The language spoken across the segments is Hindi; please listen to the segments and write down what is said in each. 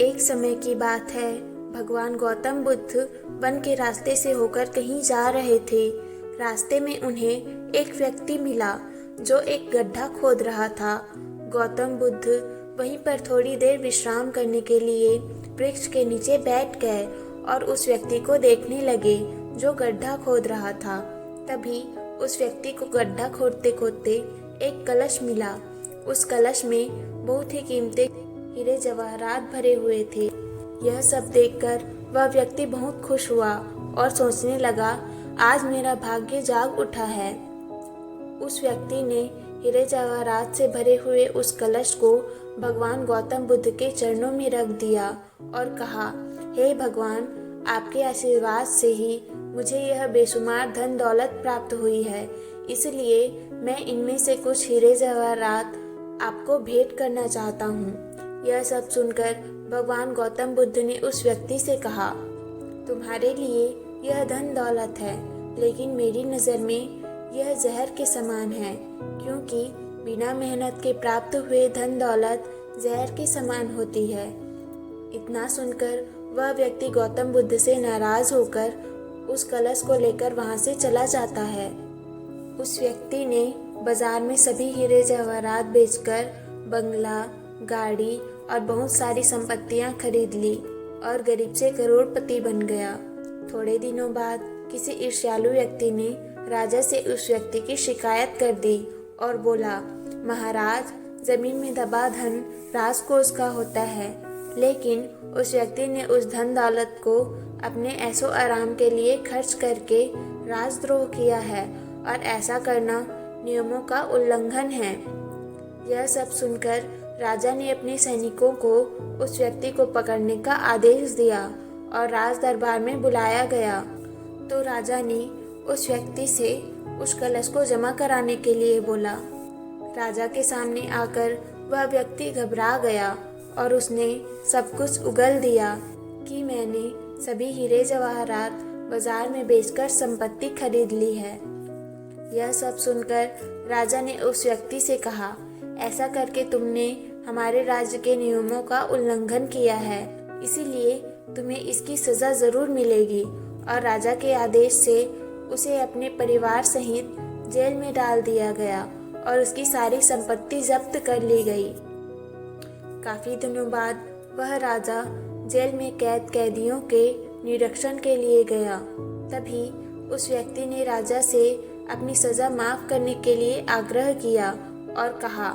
एक समय की बात है, भगवान गौतम बुद्ध वन के रास्ते से होकर कहीं जा रहे थे। रास्ते में उन्हें एक व्यक्ति मिला जो एक गड्ढा खोद रहा था। गौतम बुद्ध वहीं पर थोड़ी देर विश्राम करने के लिए वृक्ष के नीचे बैठ गए और उस व्यक्ति को देखने लगे जो गड्ढा खोद रहा था। तभी उस व्यक्ति को गड्ढा खोदते खोदते एक कलश मिला। उस कलश में बहुत ही कीमती हीरे जवाहरात भरे हुए थे। यह सब देखकर वह व्यक्ति बहुत खुश हुआ और सोचने लगा, आज मेरा भाग्य जाग उठा है। उस व्यक्ति ने हीरे जवाहरात से भरे हुए उस कलश को भगवान गौतम बुद्ध के चरणों में रख दिया और कहा, हे भगवान, आपके आशीर्वाद से ही मुझे यह बेशुमार धन दौलत प्राप्त हुई है, इसलिए मैं इनमें से कुछ हीरे जवाहरात आपको भेंट करना चाहता हूँ। यह सब सुनकर भगवान गौतम बुद्ध ने उस व्यक्ति से कहा, तुम्हारे लिए यह धन दौलत है, लेकिन मेरी नज़र में यह जहर के समान है, क्योंकि बिना मेहनत के प्राप्त हुए धन दौलत जहर के समान होती है। इतना सुनकर वह व्यक्ति गौतम बुद्ध से नाराज होकर उस कलश को लेकर वहां से चला जाता है। उस व्यक्ति ने बाजार में सभी हीरे जवाहरात बेचकर बंगला, गाड़ी और बहुत सारी संपत्तियां खरीद ली और गरीब से करोड़पति बन गया। थोड़े दिनों बाद किसी ईर्ष्यालु व्यक्ति ने राजा से उस व्यक्ति की शिकायत कर दी और बोला, महाराज, जमीन में दबा धन राजकोष का होता है, लेकिन उस व्यक्ति ने उस धन दौलत को अपने ऐशो आराम के लिए खर्च करके राजद्रोह किया है और ऐसा करना नियमों का उल्लंघन है। यह सब सुनकर राजा ने अपने सैनिकों को उस व्यक्ति को पकड़ने का आदेश दिया और राज दरबार में बुलाया गया। तो राजा ने उस व्यक्ति से उस कलश को जमा कराने के लिए बोला। राजा के सामने आकर वह व्यक्ति घबरा गया और उसने सब कुछ उगल दिया कि मैंने सभी हीरे जवाहरात बाजार में बेचकर संपत्ति खरीद ली है। यह सब सुनकर राजा ने उस व्यक्ति से कहा, ऐसा करके तुमने हमारे राज्य के नियमों का उल्लंघन किया है, इसीलिए तुम्हें इसकी सजा जरूर मिलेगी। और राजा के आदेश से उसे अपने परिवार सहित जेल में डाल दिया गया और उसकी सारी संपत्ति जब्त कर ली गई। काफी दिनों बाद वह राजा जेल में कैद कैदियों के निरीक्षण के लिए गया। तभी उस व्यक्ति ने राजा से अपनी सजा माफ करने के लिए आग्रह किया और कहा,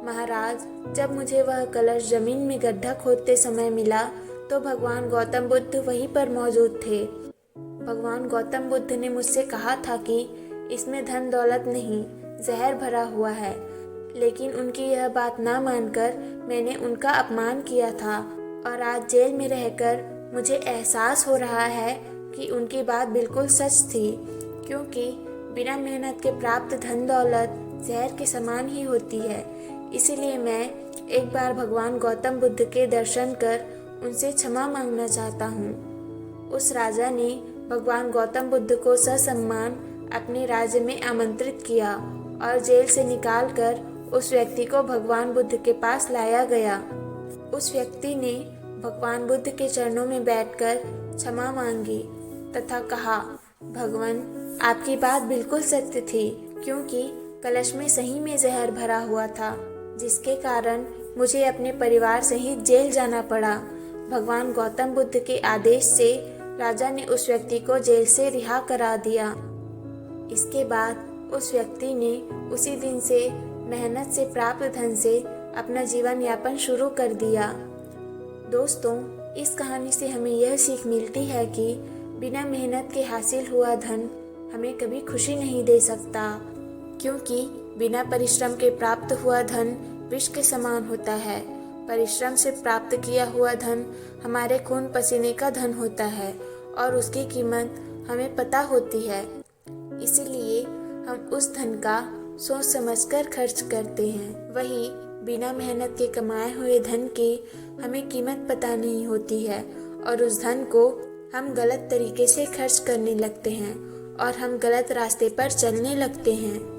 महाराज, जब मुझे वह कलश जमीन में गड्ढा खोदते समय मिला तो भगवान गौतम बुद्ध वहीं पर मौजूद थे। भगवान गौतम बुद्ध ने मुझसे कहा था कि इसमें धन दौलत नहीं, जहर भरा हुआ है, लेकिन उनकी यह बात ना मानकर मैंने उनका अपमान किया था और आज जेल में रहकर मुझे एहसास हो रहा है कि उनकी बात बिल्कुल सच थी, क्योंकि बिना मेहनत के प्राप्त धन दौलत जहर के समान ही होती है। इसीलिए मैं एक बार भगवान गौतम बुद्ध के दर्शन कर उनसे क्षमा मांगना चाहता हूँ। उस राजा ने भगवान गौतम बुद्ध को ससम्मान अपने राज्य में आमंत्रित किया और जेल से निकालकर उस व्यक्ति को भगवान बुद्ध के पास लाया गया। उस व्यक्ति ने भगवान बुद्ध के चरणों में बैठकर क्षमा मांगी तथा कहा, भगवान, आपकी बात बिल्कुल सत्य थी, क्योंकि कलश में सही में जहर भरा हुआ था, जिसके कारण मुझे अपने परिवार सहित जेल जाना पड़ा। भगवान गौतम बुद्ध के आदेश से राजा ने उस व्यक्ति को जेल से रिहा करा दिया। इसके बाद उस व्यक्ति ने उसी दिन से मेहनत से प्राप्त धन से अपना जीवन यापन शुरू कर दिया। दोस्तों, इस कहानी से हमें यह सीख मिलती है कि बिना मेहनत के हासिल हुआ धन हमें कभी खुशी नहीं दे सकता, क्योंकि बिना परिश्रम के प्राप्त हुआ धन विष के समान होता है। परिश्रम से प्राप्त किया हुआ धन हमारे खून पसीने का धन होता है और उसकी कीमत हमें पता होती है। इसीलिए हम उस धन का सोच समझकर खर्च करते हैं। वहीं बिना मेहनत के कमाए हुए धन की हमें कीमत पता नहीं होती है और उस धन को हम गलत तरीके से खर्च करने लगते हैं और हम गलत रास्ते पर चलने लगते हैं।